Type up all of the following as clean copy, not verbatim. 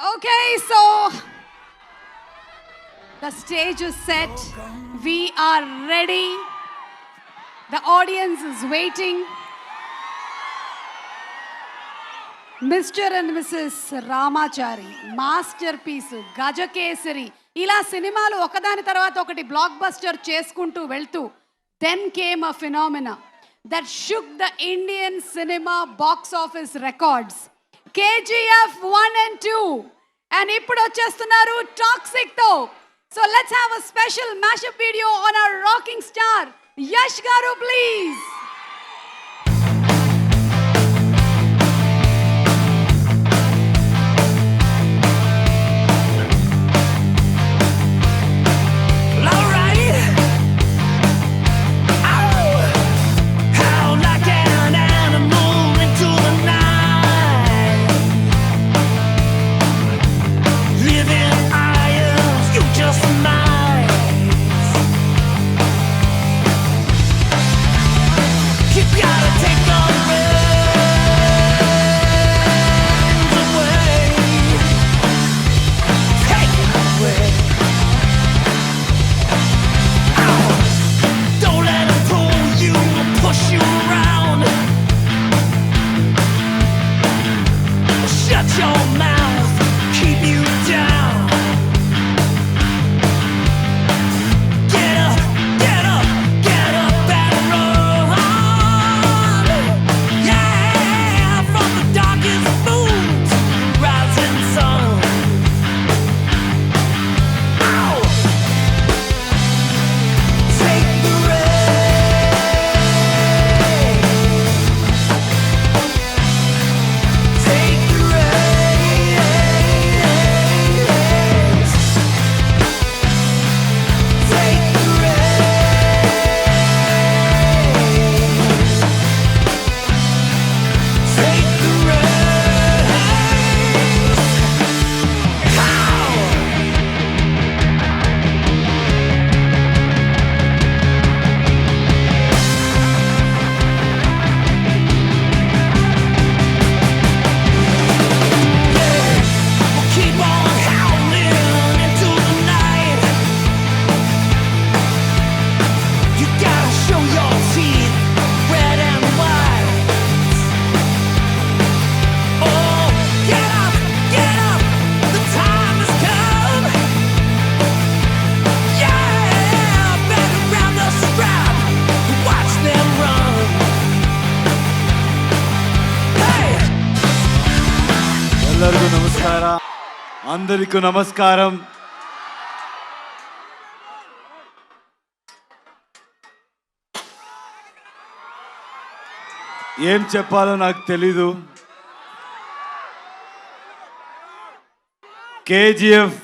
Okay, so the stage is set. We are ready. The audience is waiting. Mr. and Mrs. Ramachari, masterpiece, Gajakesari, ఇలా సినిమాలు ఒకదాని తర్వాత ఒకటి block buster చేసుకుంటూ వెళ్తూ then came a phenomena that shook the Indian cinema box office records. KGF 1 and 2. And ఇప్పుడు వచ్చేస్తున్నారు toxic తో. So let's have a special mashup video on our rocking star Yash garu, please. అందరికీ నమస్కారం. ఏం చెప్పాలో నాకు తెలీదు. కేజీఎఫ్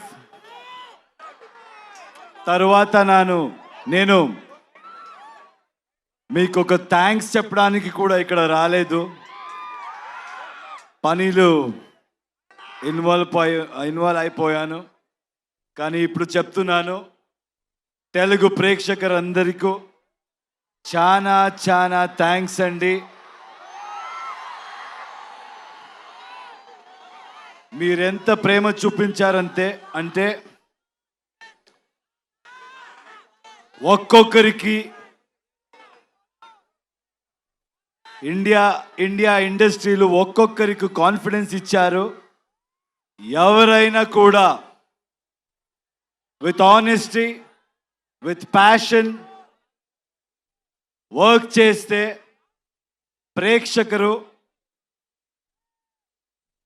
తరువాత నేను మీకు ఒక థ్యాంక్స్ చెప్పడానికి కూడా ఇక్కడ రాలేదు. పనిలో ఇన్వాల్వ్ అయిపోయాను. కానీ ఇప్పుడు చెప్తున్నాను, తెలుగు ప్రేక్షకులందరికీ చాలా చాలా థ్యాంక్స్ అండి. మీరెంత ప్రేమ చూపించారంటే ఒక్కొక్కరికి ఇండియా ఇండస్ట్రీలో ఒక్కొక్కరికి కాన్ఫిడెన్స్ ఇచ్చారు. ఎవరైనా కూడా with honesty, with passion work చేస్తే ప్రేక్షకులు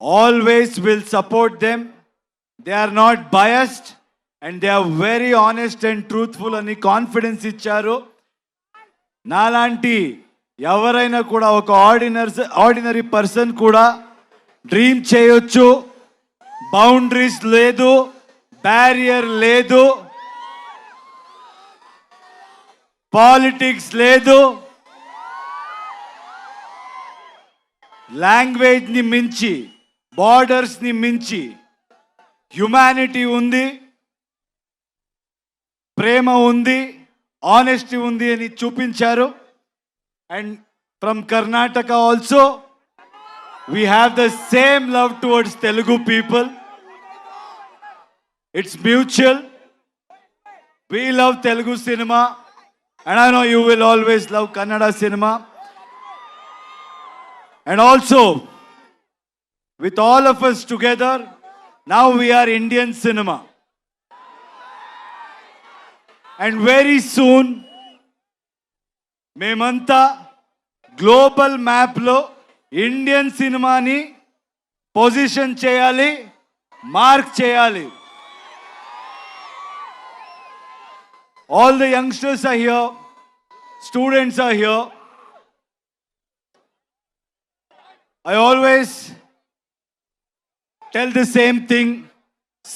always will support them. They are not biased and they are very honest and truthful అని కాన్ఫిడెన్స్ ఇచ్చారు. నాలాంటి ఎవరైనా కూడా ఒక ఆర్డినరీ పర్సన్ కూడా డ్రీమ్ చేయొచ్చు. బౌండరీస్ లేదు, బ్యారియర్ లేదు, పాలిటిక్స్ లేదు, లాంగ్వేజ్ని మించి, బార్డర్స్ని మించి హ్యుమానిటీ ఉంది, ప్రేమ ఉంది, ఆనెస్టీ ఉంది అని చూపించారు. And from Karnataka also we have the same love towards Telugu people. It's mutual. We love Telugu cinema, and I know you will always love Kannada cinema. And also, with all of us together, now we are Indian cinema. And very soon, మేమంతా global మ్యాప్లో Indian సినిమాని position చేయాలి, mark చేయాలి. All the youngsters are here, students are here. I always tell the same thing.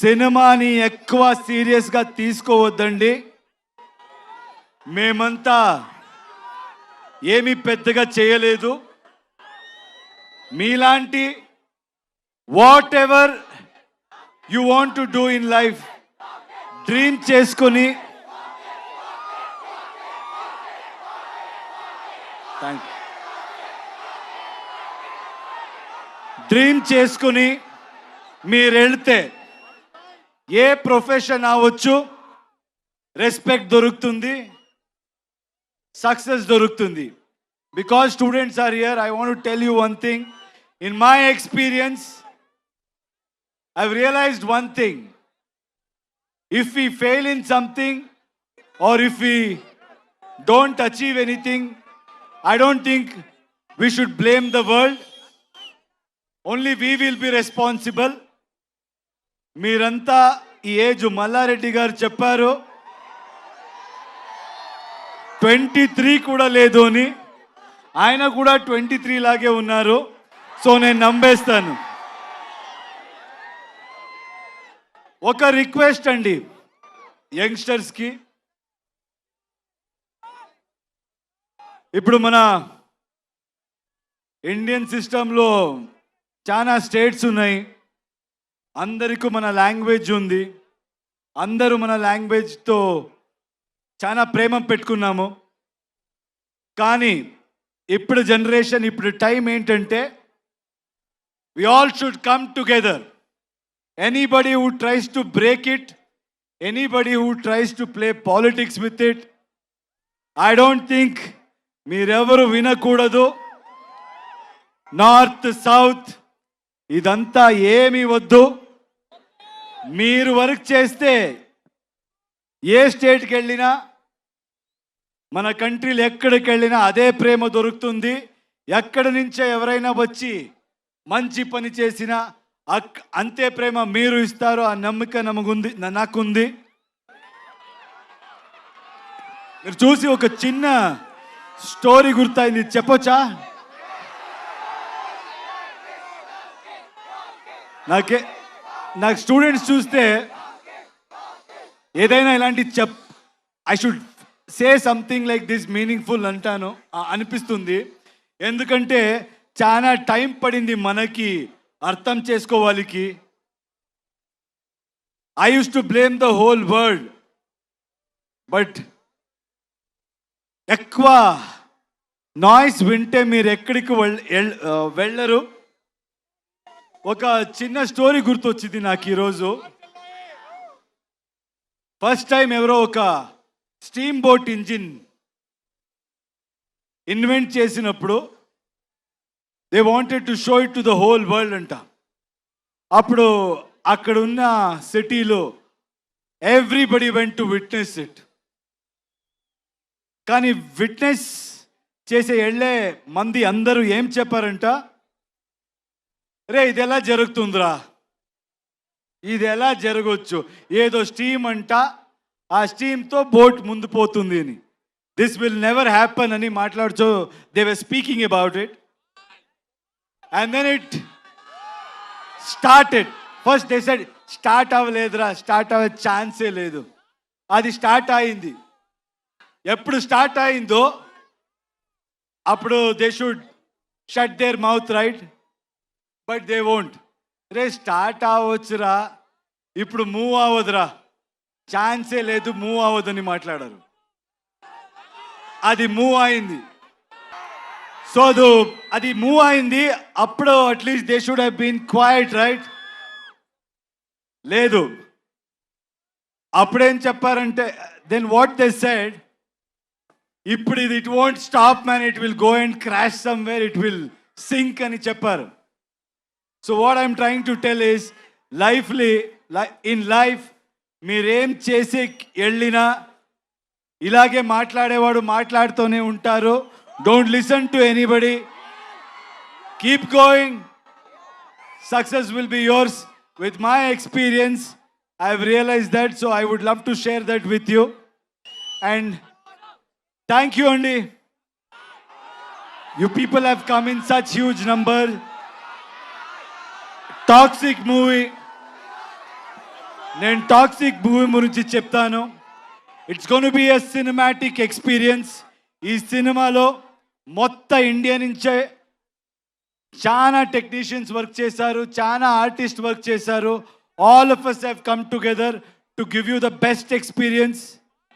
సినిమాని ఎక్కువ సీరియస్గా తీసుకోవద్దండి. మేమంతా ఏమీ పెద్దగా చేయలేదు. మీలాంటి what ever you want to do in life dream చేసుకొని డ్రీమ్ చేసుకుని మీరు వెళ్తే ఏ ప్రొఫెషన్ అవ్వచ్చు, రెస్పెక్ట్ దొరుకుతుంది, సక్సెస్ దొరుకుతుంది. Because students are here, I want to tell you one thing. In my experience, I've realized one thing. If we fail in something or if we don't achieve anything, I don't think we should blame the world. Only we will be responsible. మీరంతా ఈ age Mallareddy గారు చెప్పారు 23 కూడా లేదు అని. ఆయన కూడా 23 లాగే ఉన్నారు. సో నేను నమ్మేస్తాను. ఒక రిక్వెస్ట్ అండి యంగ్స్టర్స్కి. ఇప్పుడు మన ఇండియన్ సిస్టంలో చాలా స్టేట్స్ ఉన్నాయి. అందరికీ మన లాంగ్వేజ్ ఉంది. అందరూ మన లాంగ్వేజ్తో చాలా ప్రేమ పెట్టుకున్నాము. కానీ ఇప్పుడు జనరేషన్, ఇప్పుడు టైం ఏంటంటే we all should come together. Anybody who tries to break it, anybody who tries to play politics with it, I don't think మీరెవరు వినకూడదు. నార్త్ సౌత్ ఇదంతా ఏమీ వద్దు. మీరు వర్క్ చేస్తే ఏ స్టేట్కి వెళ్ళినా, మన కంట్రీలు ఎక్కడికి వెళ్ళినా అదే ప్రేమ దొరుకుతుంది. ఎక్కడి నుంచో ఎవరైనా వచ్చి మంచి పని చేసినా అంతే ప్రేమ మీరు ఇస్తారు. ఆ నమ్మకం నాకుంది. మీరు చూసి ఒక చిన్న స్టోరీ గుర్తయింది, చెప్పొచ్చా? నాకు స్టూడెంట్స్ చూస్తే ఏదైనా ఇలాంటి I should say something like this meaningful అంటాను అనిపిస్తుంది. ఎందుకంటే చాలా టైం పడింది మనకి అర్థం చేసుకోవాలికి. I use to blame the whole world, but ఎక్కువ నాయిస్ వింటే మీరు ఎక్కడికి వెళ్ళరు. ఒక చిన్న స్టోరీ గుర్తొచ్చింది నాకు ఈరోజు. ఫస్ట్ టైం ఎవరో ఒక స్టీమ్ బోట్ ఇంజిన్ ఇన్వెంట్ చేసినప్పుడు they wanted to show it to the whole world అంట. అప్పుడు అక్కడ ఉన్న సిటీలో everybody went to witness it. కానీ విట్నెస్ చేసే వెళ్ళే మంది అందరూ ఏం చెప్పారంట, రే ఇది ఎలా జరుగుతుందిరా, ఇది ఎలా జరగవచ్చు, ఏదో స్టీమ్ అంట, ఆ స్టీమ్తో బోట్ ముందు పోతుంది అని, దిస్ విల్ నెవర్ హ్యాపన్ అని మాట్లాడుతూ they were speaking about it. And then it started. First they said start అవ్వలేదురా, స్టార్ట్ అవ్వే ఛాన్సే లేదు. అది స్టార్ట్ అయింది. ఎప్పుడు స్టార్ట్ అయిందో అప్పుడు they should shut their mouth, right? But they won't. రే స్టార్ట్ అవ్వచ్చురా, ఇప్పుడు మూవ్ అవ్వదురా, ఛాన్సే లేదు, మూవ్ అవ్వదని మాట్లాడారు. అది మూవ్ అయింది. సో అది మూవ్ అయింది. అప్పుడు at least they should have been quiet, right? లేదు, అప్పుడేం చెప్పారంటే దెన్ వాట్ దే సెడ్, ఇప్పుడు ఇది it won't stop man, it will go and crash somewhere, it will sink అని చెప్పారు. So what I'm trying to tell is in life మీరేం చేసి వెళ్ళినా ఇలాగే మాట్లాడేవాడు మాట్లాడుతూనే ఉంటారు. Don't listen to anybody, keep going, success will be yours. With my experience I have realized that, so I would love to share that with you. And thank you Andy. You people have come in such huge number. Toxic movie. నేను Toxic movie గురించి చెప్తాను. It's gonna be a cinematic experience. ఈ సినిమాలో మొత్తం India నుంచే చాలా technicians work చేశారు, చాలా ఆర్టిస్ట్ వర్క్ చేశారు. All of us have come together to give you the best experience.